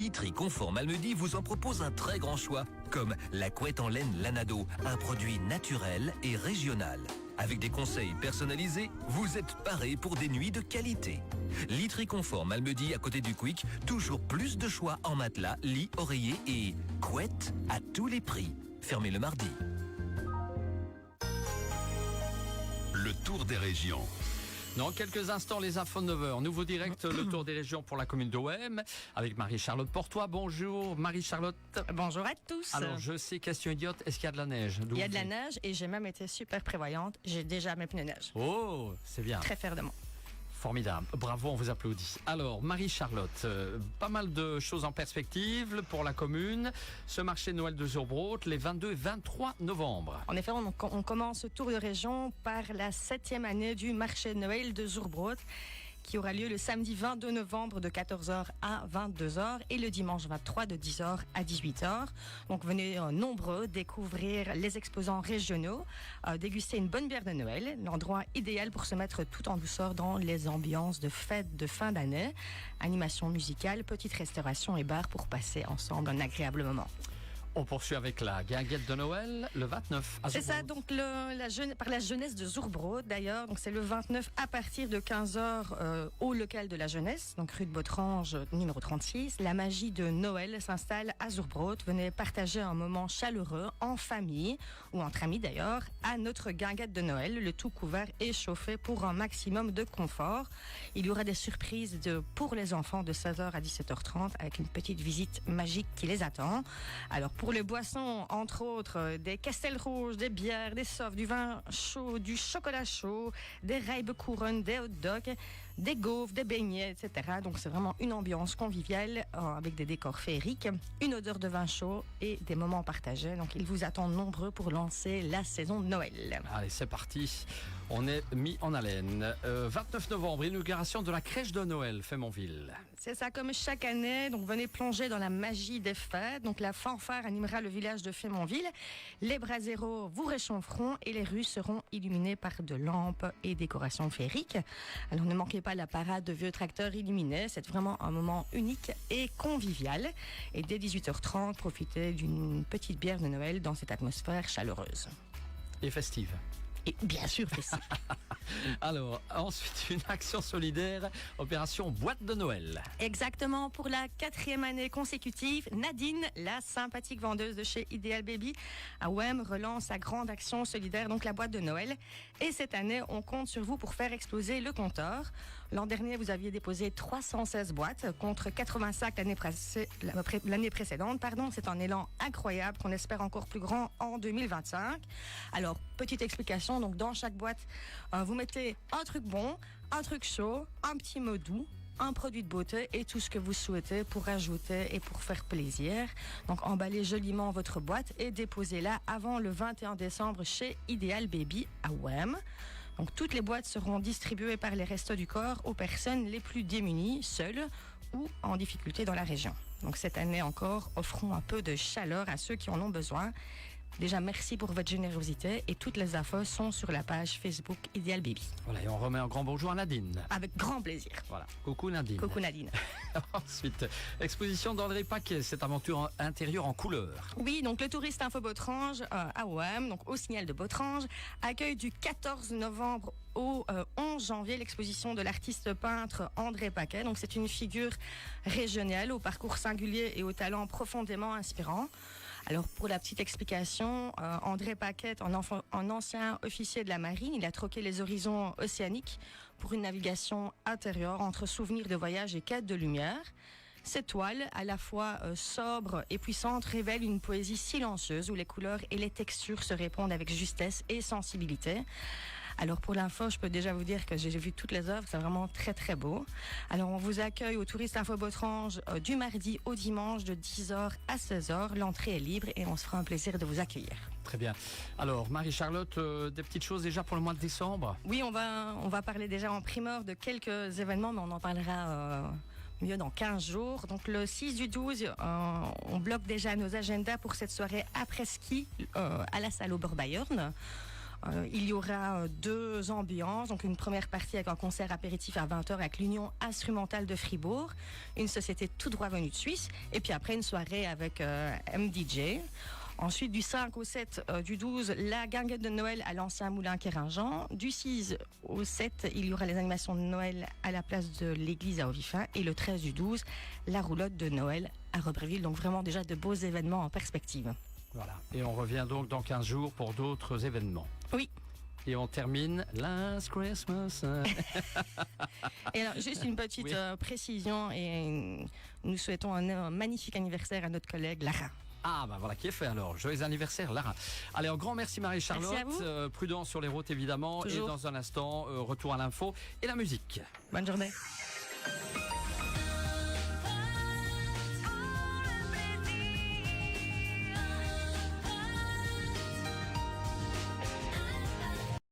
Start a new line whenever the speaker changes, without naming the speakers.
Literie Confort Malmedy vous en propose un très grand choix, comme la couette en laine Lanado, un produit naturel et régional. Avec des conseils personnalisés, vous êtes paré pour des nuits de qualité. Literie Confort Malmedy à côté du Quick, toujours plus de choix en matelas, lits, oreillers et couettes à tous les prix. Fermé le mardi.
Le tour des régions.
Dans quelques instants, les infos de 9h. Nouveau direct, le tour des régions pour la commune d'OM avec Marie-Charlotte Portois. Bonjour Marie-Charlotte.
Bonjour à tous.
Alors je sais, question idiote, est-ce qu'il y a de la neige?
Il y a de la neige et j'ai même été super prévoyante. J'ai déjà mes pneus neige.
Oh, c'est bien.
Très fière de moi.
Formidable. Bravo, on vous applaudit. Alors, Marie-Charlotte, pas mal de choses en perspective pour la commune. Ce marché de Noël de Zurbrood, les 22 et 23 novembre.
En effet, on commence ce tour de région par la 7e année du marché de Noël de Zurbrood, qui aura lieu le samedi 22 novembre de 14h à 22h et le dimanche 23 de 10h à 18h. Donc venez nombreux découvrir les exposants régionaux, déguster une bonne bière de Noël, l'endroit idéal pour se mettre tout en douceur dans les ambiances de fête de fin d'année, animation musicale, petite restauration et bar pour passer ensemble un agréable moment.
On poursuit avec la guinguette de Noël le 29 à
C'est ça,
Zurbrood.
donc par la jeunesse de Zurbrood d'ailleurs. Donc c'est le 29 à partir de 15h au local de la jeunesse, donc rue de Botrange numéro 36. La magie de Noël s'installe à Zurbrood. Venez partager un moment chaleureux en famille ou entre amis d'ailleurs à notre guinguette de Noël, le tout couvert et chauffé pour un maximum de confort. Il y aura des surprises pour les enfants de 16h à 17h30 avec une petite visite magique qui les attend. Alors pour les boissons, entre autres, des castels rouges, des bières, des softs, du vin chaud, du chocolat chaud, des Reibekuchen, des hot dogs, des gaufres, des beignets, etc. Donc c'est vraiment une ambiance conviviale avec des décors féeriques, une odeur de vin chaud et des moments partagés. Donc ils vous attendent nombreux pour lancer la saison de Noël.
Allez, c'est parti. On est mis en haleine. 29 novembre, inauguration de la crèche de Noël, Faymonville.
C'est ça, comme chaque année. Donc venez plonger dans la magie des fêtes. Donc la fanfare animera le village de Faymonville. Les braseros vous réchaufferont et les rues seront illuminées par de lampes et décorations féeriques. Alors ne manquez pas la parade de vieux tracteurs illuminés. C'est vraiment un moment unique et convivial. Et dès 18h30, profitez d'une petite bière de Noël dans cette atmosphère chaleureuse.
Et festive.
Et bien sûr, festive.
Alors, ensuite, une action solidaire, opération boîte de Noël.
Exactement, pour la 4e année consécutive, Nadine, la sympathique vendeuse de chez Ideal Baby, à OM, relance sa grande action solidaire, donc la boîte de Noël. Et cette année, on compte sur vous pour faire exploser le compteur. L'an dernier, vous aviez déposé 316 boîtes contre 85 l'année précédente. C'est un élan incroyable qu'on espère encore plus grand en 2025. Alors, petite explication, donc dans chaque boîte, vous mettez un truc bon, un truc chaud, un petit mot doux, un produit de beauté et tout ce que vous souhaitez pour ajouter et pour faire plaisir. Donc emballez joliment votre boîte et déposez-la avant le 21 décembre chez Ideal Baby à OM. Donc toutes les boîtes seront distribuées par les Restos du Corps aux personnes les plus démunies, seules ou en difficulté dans la région. Donc cette année encore, offrons un peu de chaleur à ceux qui en ont besoin. Déjà, merci pour votre générosité et toutes les infos sont sur la page Facebook Ideal Baby.
Voilà, et on remet un grand bonjour à Nadine.
Avec grand plaisir.
Voilà, coucou Nadine.
Coucou Nadine.
Ensuite, exposition d'André Paquet, cette aventure intérieure en couleur.
Oui, donc le touriste Info Botrange à OM, donc au signal de Botrange, accueille du 14 novembre au 11 janvier l'exposition de l'artiste peintre André Paquet. Donc c'est une figure régionale au parcours singulier et au talent profondément inspirant. Alors pour la petite explication, André Paquet, un ancien officier de la marine, il a troqué les horizons océaniques pour une navigation intérieure entre souvenirs de voyage et quête de lumière. Cette toile, à la fois sobre et puissante, révèle une poésie silencieuse où les couleurs et les textures se répondent avec justesse et sensibilité. Alors pour l'info, je peux déjà vous dire que j'ai vu toutes les œuvres, c'est vraiment très très beau. Alors on vous accueille au Touriste Info Botrange du mardi au dimanche de 10h à 16h. L'entrée est libre et on se fera un plaisir de vous accueillir.
Très bien. Alors Marie-Charlotte, des petites choses déjà pour le mois de décembre?
Oui, on va parler déjà en primeur de quelques événements, mais on en parlera mieux dans 15 jours. Donc le 6 du 12, on bloque déjà nos agendas pour cette soirée après-ski à la salle Oberbayern. Il y aura 2 ambiances, donc une première partie avec un concert apéritif à 20h avec l'Union instrumentale de Fribourg, une société tout droit venue de Suisse, et puis après une soirée avec MDJ. Ensuite, du 5 au 7, du 12, la guinguette de Noël à l'Ancien Moulin Kéringent. Du 6 au 7, il y aura les animations de Noël à la place de l'église à Ovifin. Et le 13 du 12, la roulotte de Noël à Robreville. Donc vraiment déjà de beaux événements en perspective.
Voilà. Et on revient donc dans 15 jours pour d'autres événements.
Oui.
Et on termine Last Christmas.
Et alors, juste une petite précision. Et nous souhaitons un magnifique anniversaire à notre collègue Lara.
Ah, ben voilà qui est fait alors. Joyeux anniversaire, Lara. Allez, un grand merci Marie-Charlotte.
Merci à vous.
Prudent sur les routes évidemment.
Toujours.
Et dans un instant, retour à l'info et la musique.
Bonne journée.